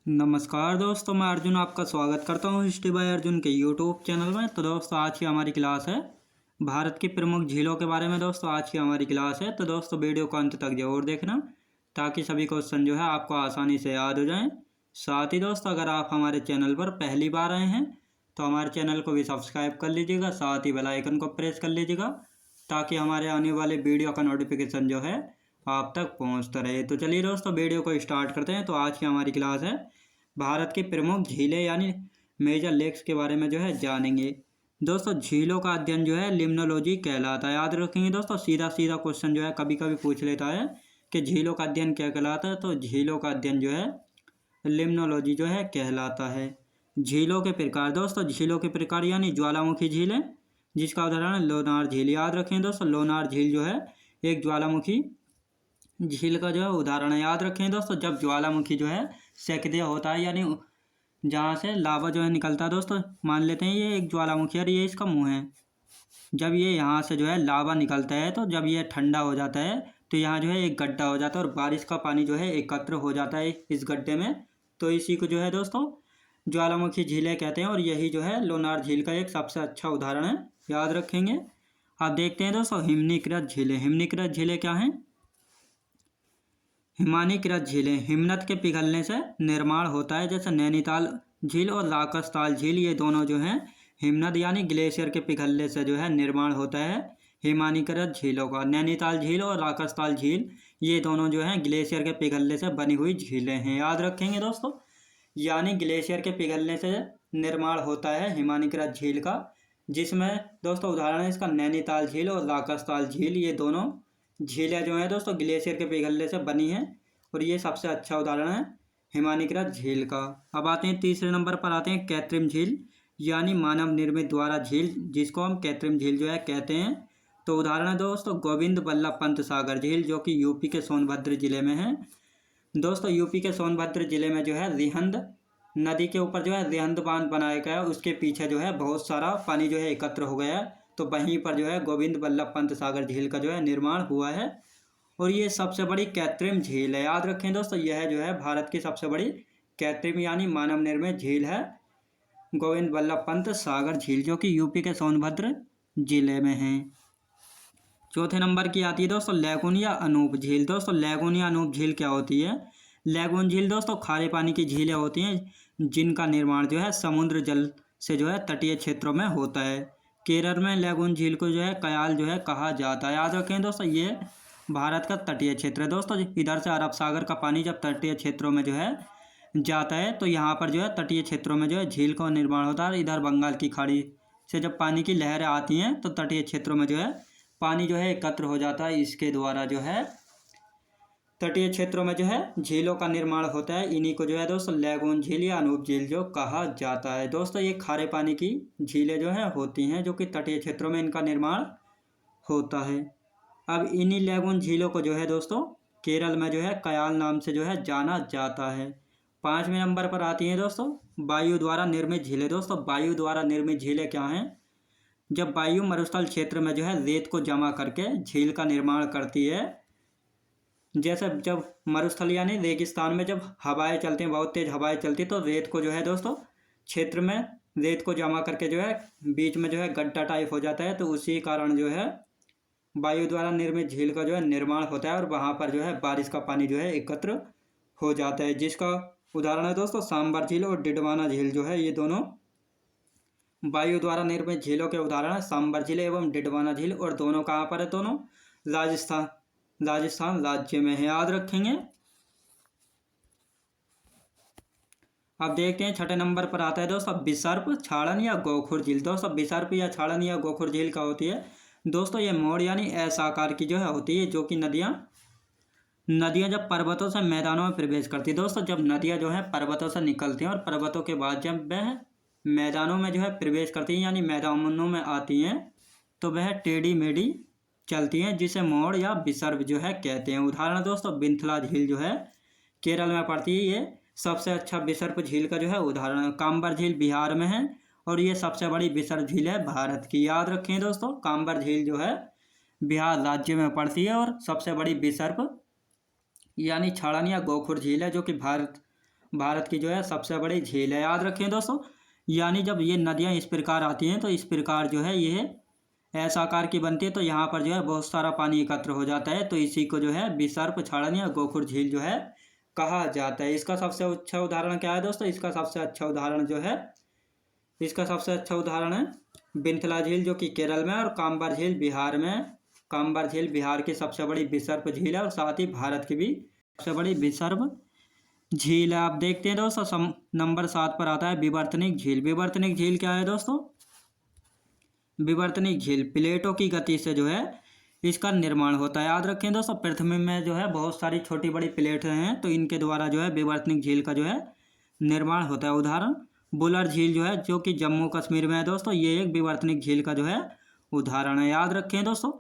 नमस्कार दोस्तों, मैं अर्जुन आपका स्वागत करता हूँ हिस्ट्री बाय अर्जुन के यूट्यूब चैनल में। तो दोस्तों आज की हमारी क्लास है भारत की प्रमुख झीलों के बारे में। दोस्तों आज की हमारी क्लास है, तो दोस्तों वीडियो को अंत तक जरूर देखना ताकि सभी क्वेश्चन जो है आपको आसानी से याद हो जाएं। साथ ही दोस्तों अगर आप हमारे चैनल पर पहली बार आए हैं तो हमारे चैनल को भी सब्सक्राइब कर लीजिएगा, साथ ही बेल आइकन को प्रेस कर लीजिएगा ताकि हमारे आने वाले वीडियो का नोटिफिकेशन जो है आप तक पहुंचता रहे। तो चलिए दोस्तों वीडियो को स्टार्ट करते हैं। तो आज की हमारी क्लास है भारत की प्रमुख झीलें यानी मेजर लेक्स के बारे में जो है जानेंगे। दोस्तों झीलों का अध्ययन जो है लिम्नोलॉजी कहलाता है। याद रखेंगे दोस्तों, सीधा सीधा क्वेश्चन जो है कभी कभी पूछ लेता है कि झीलों का अध्ययन क्या कहलाता है। तो झीलों का अध्ययन जो है लिम्नोलॉजी जो है कहलाता है। झीलों के प्रकार, दोस्तों झीलों के प्रकार यानी ज्वालामुखी झीलें, जिसका उदाहरण है लोनार झील। याद रखें दोस्तों, लोनार झील जो है एक ज्वालामुखी झील का जो है उदाहरण है। याद रखें दोस्तों, जब ज्वालामुखी जो है सक्रिय होता है यानी जहाँ से लावा जो है निकलता है, दोस्तों मान लेते हैं ये एक ज्वालामुखी और ये इसका मुंह है। जब ये यहाँ से जो है लावा निकलता है तो जब ये ठंडा हो जाता है तो यहाँ जो है एक गड्ढा हो जाता है और बारिश का पानी जो है एकत्र हो जाता है इस गड्ढे में। तो इसी को जो है दोस्तों ज्वालामुखी झीलें कहते हैं और यही जो है लोनार झील का एक सबसे अच्छा उदाहरण है। याद रखेंगे। आप देखते हैं दोस्तों हिमनीकृत झीलें। हिमनीकृत झीलें क्या हैं? हिमानीकृत झीलें हिमनद के पिघलने से निर्माण होता है। जैसे नैनीताल झील और राकसताल झील, ये दोनों जो हैं हिमनद यानी ग्लेशियर के पिघलने से जो है निर्माण होता है हिमानीकृत झीलों का। नैनीताल झील और राकसताल झील ये दोनों जो हैं ग्लेशियर के पिघलने से बनी हुई झीलें हैं। याद रखेंगे दोस्तों, यानी ग्लेशियर के पिघलने से निर्माण होता है हिमानीकृत झील का, जिसमें दोस्तों उदाहरण है इसका नैनीताल झील और राकसताल झील। ये दोनों झीलें जो हैं दोस्तों ग्लेशियर के पिघलने से बनी हैं और ये सबसे अच्छा उदाहरण है हिमानीकृत झील का। अब आते हैं तीसरे नंबर पर आते हैं कृत्रिम झील यानी मानव निर्मित द्वारा झील, जिसको हम कृत्रिम झील जो है कहते हैं। तो उदाहरण है दोस्तों गोविंद बल्लभ पंत सागर झील, जो कि यूपी के सोनभद्र जिले में है। दोस्तों यूपी के सोनभद्र जिले में जो है रिहंद नदी के ऊपर जो है रिहंद बांध बनाया गया है। उसके पीछे जो है बहुत सारा पानी जो है एकत्र हो गया है, तो वहीं पर जो है गोविंद बल्लभ पंत सागर झील का जो है निर्माण हुआ है और ये सबसे बड़ी कृत्रिम झील है। याद रखें दोस्तों, यह जो है भारत की सबसे बड़ी कृत्रिम यानी मानव निर्मित झील है गोविंद बल्लभ पंत सागर झील, जो कि यूपी के सोनभद्र जिले में है। चौथे नंबर की आती है दोस्तों लैगून या अनूप झील। दोस्तों लैगून या अनूप झील क्या होती है? लैगून झील दोस्तों खारे पानी की झीलें होती हैं जिनका निर्माण जो है समुद्र जल से जो है तटीय क्षेत्रों में होता है। केरल में लैगून झील को जो है कयाल जो है कहा जाता है। याद रखें दोस्तों, ये भारत का तटीय क्षेत्र है। दोस्तों इधर से अरब सागर का पानी जब तटीय क्षेत्रों में जो है जाता है तो यहाँ पर जो है तटीय क्षेत्रों में जो है झील का निर्माण होता है। इधर बंगाल की खाड़ी से जब पानी की लहरें आती हैं तो तटीय क्षेत्रों में जो है पानी जो है एकत्र हो जाता है। इसके द्वारा जो है तटीय क्षेत्रों में जो है झीलों का निर्माण होता है। इन्हीं को जो है दोस्तों लैगून झील या अनूप झील जो कहा जाता है। दोस्तों ये खारे पानी की झीलें जो है होती हैं जो कि तटीय क्षेत्रों में इनका निर्माण होता है। अब इन्हीं लैगून झीलों को जो है दोस्तों केरल में जो है कयाल नाम से जो है जाना जाता है। पाँचवें नंबर पर आती हैं दोस्तों वायु द्वारा निर्मित झीलें। दोस्तों वायु द्वारा निर्मित झीलें क्या हैं? जब वायु मरुस्थल क्षेत्र में जो है रेत को जमा करके झील का निर्माण करती है। जैसे जब मरुस्थल यानी रेगिस्तान में जब हवाएं चलती हैं, बहुत तेज हवाएं चलती, तो रेत को जो है दोस्तों क्षेत्र में रेत को जमा करके जो है बीच में जो है गड्ढा टाइप हो जाता है। तो उसी कारण जो है वायु द्वारा निर्मित झील का जो है निर्माण होता है और वहाँ पर जो है बारिश का पानी जो है एकत्र हो जाता है, जिसका उदाहरण है दोस्तों सांबर झील और डिडवाना झील जो है ये दोनों वायु द्वारा निर्मित झीलों के उदाहरण है। सांबर झील एवं डिडवाना झील, और दोनों कहाँ पर है? दोनों राजस्थान राज्य में है। याद रखेंगे। अब देखते हैं छठे नंबर पर आता है दोस्तों विसर्प, छाड़न या गोखुर झील। दोस्तों विसर्प या छाड़न या गोखुर झील क्या होती है? दोस्तों ये मोड़ यानी एस आकार की जो है होती है, जो कि नदियाँ जब पर्वतों से मैदानों में प्रवेश करती है। दोस्तों जब नदियाँ जो है पर्वतों से निकलती हैं और पर्वतों के बाद जब वह मैदानों में जो है प्रवेश करती हैं यानी मैदानों में आती हैं तो वह टेढ़ी मेढ़ी चलती हैं, जिसे मोड़ या विसर्प जो है कहते हैं। उदाहरण दोस्तों बिंथला झील जो है केरल में पड़ती है, ये सबसे अच्छा विसर्प झील का जो है उदाहरण है। काम्बर झील बिहार में है और ये सबसे बड़ी विसर्प झील है भारत की। याद रखें दोस्तों, काम्बर झील जो है बिहार राज्य में पड़ती है और सबसे बड़ी विसर्प यानी छाड़न या गोखुर झील है जो कि भारत की जो है सबसे बड़ी झील है, याद रखें दोस्तों। यानी जब ये नदियाँ इस प्रकार आती हैं तो इस प्रकार जो है ये ऐसा आकार की बनती है, तो यहाँ पर जो है बहुत सारा पानी एकत्र हो जाता है, तो इसी को जो है विसर्प छाड़न या गोखुर झील जो है कहा जाता है। इसका सबसे अच्छा उदाहरण क्या है दोस्तों? इसका सबसे अच्छा उदाहरण है बिंथला झील जो कि केरल में, और काम्बर झील बिहार में। काम्बर झील बिहार की सबसे बड़ी विसर्प झील है और साथ ही भारत की भी सबसे बड़ी विसर्प झील है। आप देखते हैं दोस्तों नंबर 7 पर आता है विवर्तनिक झील। विवर्तनिक झील क्या है दोस्तों? विवर्तनिक झील प्लेटों की गति से जो है इसका निर्माण होता है। याद रखें दोस्तों, पृथ्वी में जो है बहुत सारी छोटी बड़ी प्लेट हैं, तो इनके द्वारा जो है विवर्तनिक झील का जो है निर्माण होता है। उदाहरण बुलर झील जो है जो कि जम्मू कश्मीर में है दोस्तों, ये एक विवर्तनिक झील का जो है उदाहरण है। याद रखें दोस्तों,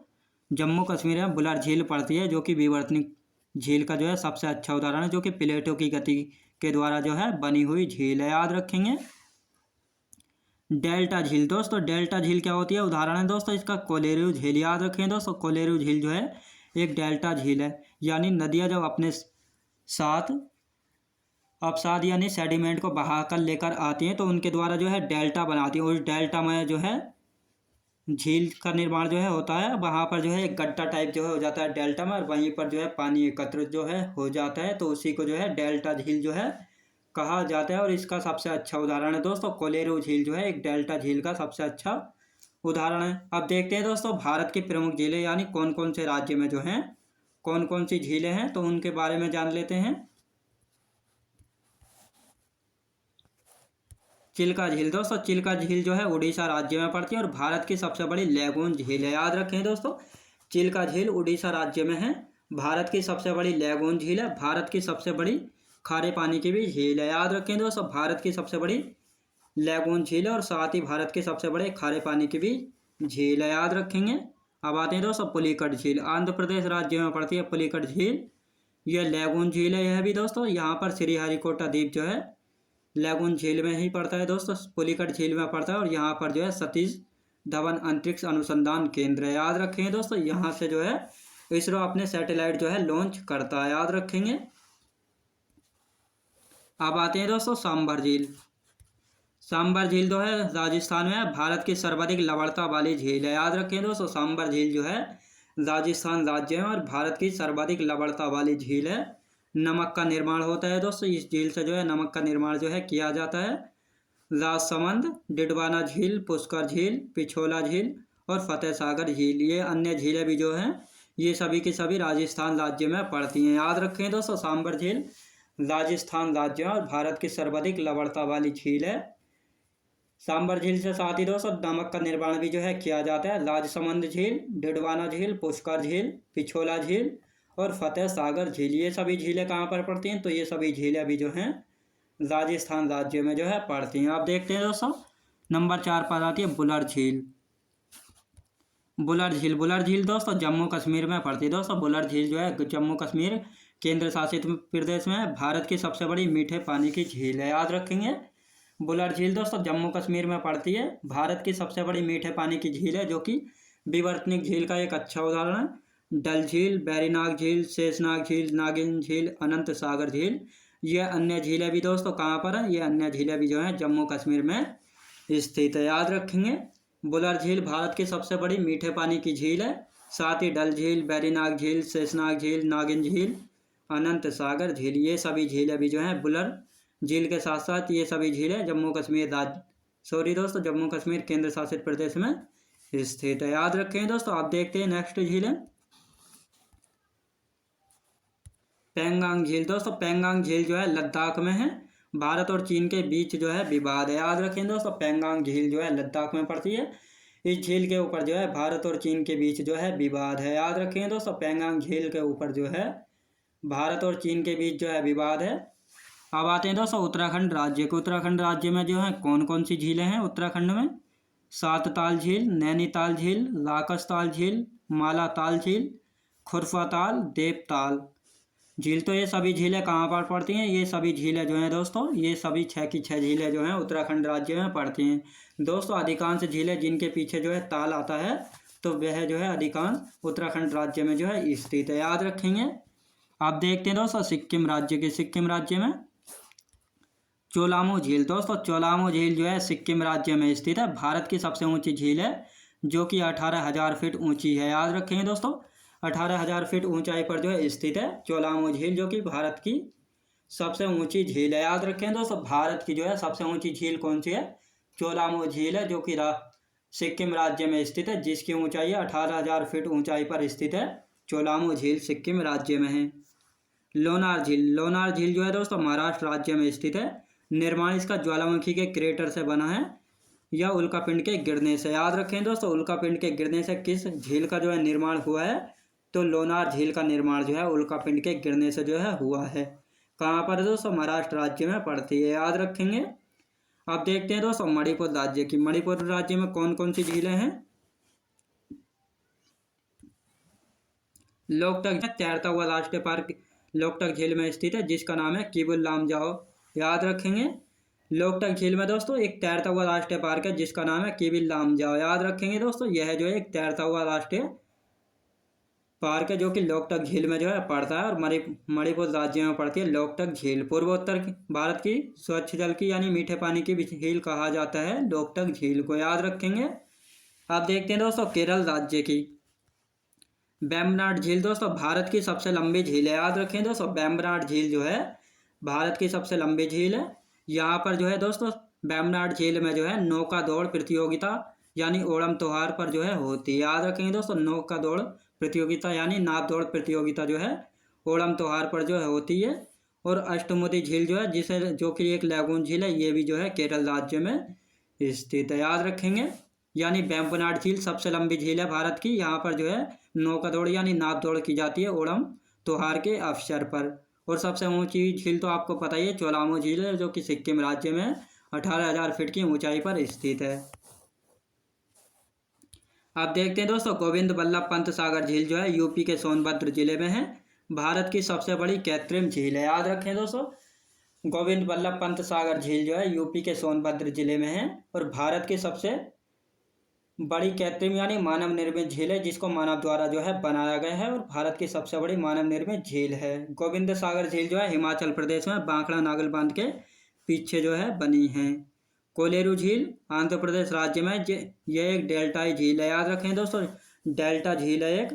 जम्मू कश्मीर में बुलर झील पड़ती है जो कि विवर्तनिक झील का जो है सबसे अच्छा उदाहरण है, जो कि प्लेटों की गति के द्वारा जो है बनी हुई झील है। याद रखेंगे। डेल्टा झील दोस्तों, डेल्टा झील क्या होती है? उदाहरण है दोस्तों इसका कोलेरू झील। याद रखें दोस्तों, कोलेरू झील जो है एक डेल्टा झील है, यानी नदियाँ जब अपने साथ अपसाद यानी सेडिमेंट को बहाकर लेकर आती हैं तो उनके द्वारा जो है डेल्टा बनाती हैं, और उस डेल्टा में जो है झील का निर्माण जो है होता है। वहाँ पर जो है एक गड्ढा टाइप जो है हो जाता है डेल्टा में, और वहीं पर जो है पानी एकत्रित जो है हो जाता है, तो उसी को जो है डेल्टा झील जो है कहा जाता है। और इसका सबसे अच्छा उदाहरण है दोस्तों कोलेरू झील जो है एक डेल्टा झील का सबसे अच्छा उदाहरण है। अब देखते हैं दोस्तों भारत की प्रमुख झीलें यानी कौन कौन से राज्य में जो हैं कौन कौन सी झीलें हैं, तो उनके बारे में जान लेते हैं। चिल्का झील दोस्तों, चिल्का झील जो है उड़ीसा राज्य में पड़ती है और भारत की सबसे बड़ी लैगून झील है। याद रखें दोस्तों, चिल्का झील उड़ीसा राज्य में है, भारत की सबसे बड़ी लैगून झील है, भारत की सबसे बड़ी खारे पानी की भी झील है। याद रखें दोस्तों, भारत की सबसे बड़ी लैगून झील है और साथ ही भारत के सबसे बड़े खारे पानी की भी झील है। याद रखेंगे। अब आते हैं दोस्तों पुलिकट झील, आंध्र प्रदेश राज्य में पड़ती है पुलिकट झील, यह लैगून झील है। यह भी दोस्तों यहाँ पर श्रीहरिकोटा द्वीप जो है लैगून झील में ही पड़ता है दोस्तों, पुलिकट झील में पड़ता है, और यहाँ पर जो है सतीश धवन अंतरिक्ष अनुसंधान केंद्र है। याद रखेंगे दोस्तों, यहाँ से जो है इसरो अपने सैटेलाइट जो है लॉन्च करता है। याद रखेंगे। अब आते हैं दोस्तों सांभर झील। सांभर झील जो है राजस्थान में है, भारत की सर्वाधिक लवणता वाली झील है। याद रखें दोस्तों, सांभर झील जो है राजस्थान राज्य में और भारत की सर्वाधिक लवणता वाली झील है। नमक का निर्माण होता है दोस्तों, इस झील से जो है नमक का निर्माण जो है किया जाता है। राजसमंद, डिडवाना झील, पुष्कर झील, पिछोला झील और फतेह सागर झील, ये अन्य झीलें भी जो हैं ये सभी की सभी राजस्थान राज्य में पड़ती हैं। याद रखें दोस्तों, सांभर झील राजस्थान राज्य और भारत की सर्वाधिक लवणता वाली झील है। सांभर झील से साथ ही दोस्तों नमक का निर्माण भी जो है किया जाता है। राजसमंद झील, डिडवाना झील, पुष्कर झील, पिछोला झील और फतेह सागर झील, ये सभी झीलें कहाँ पर पड़ती हैं? तो ये सभी झीलें भी जो हैं राजस्थान राज्य में जो है पड़ती हैं। आप देखते हैं दोस्तों नंबर 4 पर आती है बुलर झील। बुलर झील, बुलर झील दोस्तों जम्मू कश्मीर में पड़ती है। दोस्तों बुलर झील जो है जम्मू कश्मीर केंद्र शासित प्रदेश में भारत की सबसे बड़ी मीठे पानी की झील है। याद रखेंगे। बुलर झील दोस्तों जम्मू कश्मीर में पड़ती है, भारत की सबसे बड़ी मीठे पानी की झील है, जो कि विवर्तनिक झील का एक अच्छा उदाहरण है। डल झील, बैरीनाग झील, शेषनाग झील, नागिन झील, अनंत सागर झील, ये अन्य झीलें भी दोस्तों कहाँ पर हैं? ये अन्य झीलें भी जो हैं जम्मू कश्मीर में स्थित है। याद रखेंगे। बुलर झील भारत की सबसे बड़ी मीठे पानी की झील है, साथ ही डल झील, बैरीनाग झील, शेषनाग झील, नागिन झील, अनंत सागर झील, ये सभी झीलें भी जो हैं बुलर झील के साथ साथ ये सभी झीलें जम्मू कश्मीर जम्मू कश्मीर केंद्र शासित प्रदेश में स्थित है। याद रखें दोस्तों। आप देखते हैं नेक्स्ट झील है पेंगांग झील। दोस्तों पेंगांग झील जो है लद्दाख में है, भारत और चीन के बीच जो है विवाद है। याद रखें दोस्तों, पेंगांग झील जो है लद्दाख में पड़ती है, इस झील के ऊपर जो है भारत और चीन के बीच जो है विवाद है। याद रखें दोस्तों, पेंगांग झील के ऊपर जो है भारत और चीन के बीच जो है विवाद है। अब आते हैं दोस्तों उत्तराखंड राज्य को। उत्तराखंड राज्य में जो है कौन कौन सी झीलें हैं उत्तराखंड में? सातताल झील, नैनीताल झील, राकसताल झील, मालाताल झील, खुरफाताल, देवताल झील, तो ये सभी झीलें कहाँ पर पड़ती हैं? ये सभी झीलें जो हैं दोस्तों ये सभी 6 की 6 झीलें जो हैं उत्तराखंड राज्य में पड़ती हैं। दोस्तों अधिकांश झीलें जिनके पीछे जो है ताल आता है तो वह जो है अधिकांश उत्तराखंड राज्य में जो है स्थित है। याद रखेंगे। आप देखते हैं दोस्तों सिक्किम राज्य में चोलामो झील दोस्तों, चोलामो झील जो है सिक्किम राज्य में स्थित है। भारत की सबसे ऊंची झील है जो कि 18,000 फीट ऊंची है। याद रखेंगे दोस्तों, 18,000 फीट ऊंचाई पर जो है स्थित है चोलामो झील, जो कि भारत की सबसे ऊंची झील है। याद रखें दोस्तों, भारत की जो है सबसे ऊंची झील कौन सी है? चोलामो झील है, जो कि सिक्किम राज्य में स्थित है, जिसकी ऊंचाई है 18,000 फीट ऊंचाई पर स्थित है। चोलामो झील सिक्किम राज्य में है। लोनार झील, लोनार झील जो है दोस्तों महाराष्ट्र राज्य में स्थित है। निर्माण इसका ज्वालामुखी के क्रेटर से बना है या उल्कापिंड के गिरने से। याद रखें दोस्तों, उल्कापिंड के गिरने से किस झील का जो है निर्माण हुआ है? तो लोनार झील का निर्माण जो है उल्कापिंड के गिरने से जो है हुआ है। कहाँ पर दोस्तों? महाराष्ट्र राज्य में पड़ती है। याद रखेंगे। अब देखते हैं दोस्तों मणिपुर राज्य की। मणिपुर राज्य में कौन कौन सी झीलें हैं? लोकटक तैरता हुआ राष्ट्रीय पार्क लोकटक झील में स्थित है, जिसका नाम है किबुल लामजाओ। याद रखेंगे। लोकटक झील में दोस्तों एक तैरता हुआ राष्ट्रीय पार्क है जिसका नाम है किबुल लामजाओ। याद रखेंगे दोस्तों, यह जो है एक तैरता हुआ राष्ट्रीय पार्क है जो कि लोकटक झील में जो है पड़ता है और मणिपुर राज्य में पड़ती है लोकटक झील। पूर्वोत्तर भारत की स्वच्छ जल की यानी मीठे पानी की झील कहा जाता है लोकटक झील को। याद रखेंगे। अब देखते हैं दोस्तों केरल राज्य की। वेम्बनाड झील दोस्तों भारत की सबसे लंबी झील है। याद रखें दोस्तों, वेम्बनाड झील जो है भारत की सबसे लंबी झील है। यहाँ पर जो है दोस्तों वेम्बनाड झील में जो है नौका दौड़ प्रतियोगिता यानी ओणम त्योहार पर जो है होती है। याद रखेंगे दोस्तों, नौका दौड़ प्रतियोगिता यानी नाव दौड़ प्रतियोगिता जो है ओणम त्योहार पर जो है होती है। और अष्टमुदी झील जो है जो कि एक लैगून झील है, ये भी जो है केरल राज्य में स्थित है। याद रखेंगे। यानी वेम्बनाड झील सबसे लंबी झील है भारत की। यहाँ पर जो है नौका दौड़ यानी नाव दौड़ की जाती है ओणम त्योहार के अवसर पर। और सबसे ऊंची झील तो आपको पता ही है चोलामो झील है, जो कि सिक्किम राज्य में 18,000 फीट की ऊंचाई पर स्थित है। अब देखते हैं दोस्तों गोविंद बल्लभ पंत सागर झील जो है यूपी के सोनभद्र जिले में है। भारत की सबसे बड़ी कृत्रिम झील है। याद रखें दोस्तों, गोविंद बल्लभ पंत सागर झील जो है यूपी के सोनभद्र जिले में है और भारत की सबसे बड़ी कृत्रिम यानी मानव निर्मित झील है, जिसको मानव द्वारा जो है बनाया गया है और भारत की सबसे बड़ी मानव निर्मित झील है। गोविंद सागर झील जो है हिमाचल प्रदेश में बांकड़ा नागल बांध के पीछे जो है बनी है। कोलेरू झील आंध्र प्रदेश राज्य में यह एक डेल्टाई झील है। याद रखें दोस्तों, डेल्टा झील है एक।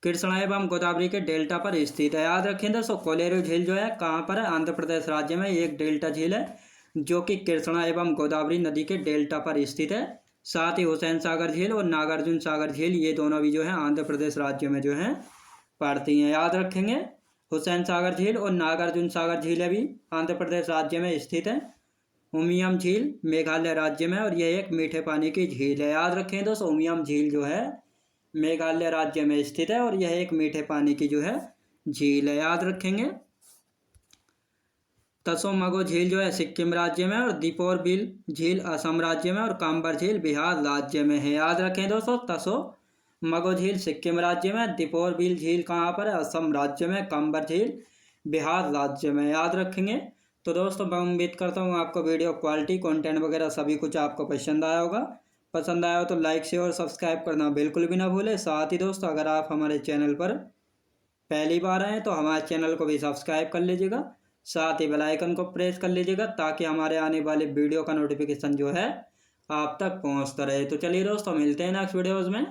कृष्णा एवं गोदावरी के डेल्टा पर स्थित है। याद रखें दोस्तों, कोलेरू झील जो है कहाँ पर है? आंध्र प्रदेश राज्य में एक डेल्टा झील है जो कि कृष्णा एवं गोदावरी नदी के डेल्टा पर स्थित है। साथ ही हुसैन सागर झील और नागार्जुन सागर झील ये दोनों भी जो है आंध्र प्रदेश राज्य में जो है पड़ती हैं। याद रखेंगे। हुसैन सागर झील और नागार्जुन सागर झीलें भी आंध्र प्रदेश राज्य में स्थित है। उमियम झील मेघालय राज्य में और यह एक मीठे पानी की झील है। याद रखें दोस्तों, उमियम झील जो है मेघालय राज्य में स्थित है और यह एक मीठे पानी की जो है झील है। याद रखेंगे। तसोमगो झील जो है सिक्किम राज्य में और दीपोर बिल झील असम राज्य में और काम्बर झील बिहार राज्य में है। याद रखें दोस्तों, तसोमगो झील सिक्किम राज्य में, दीपोर बिल झील कहाँ पर है? असम राज्य में, काम्बर झील बिहार राज्य में। याद रखेंगे। तो दोस्तों मैं उम्मीद करता हूँ आपको वीडियो क्वालिटी कंटेंट वगैरह सभी कुछ आपको पसंद आया होगा। पसंद आया हो तो लाइक शेयर और सब्सक्राइब करना बिल्कुल भी ना भूलें। साथ ही दोस्तों अगर आप हमारे चैनल पर पहली बार आए तो हमारे चैनल को भी सब्सक्राइब कर लीजिएगा। साथ ही बेल आइकन को प्रेस कर लीजिएगा ताकि हमारे आने वाले वीडियो का नोटिफिकेशन जो है आप तक पहुंचता रहे। तो चलिए दोस्तों मिलते हैं नेक्स्ट वीडियोज़ में।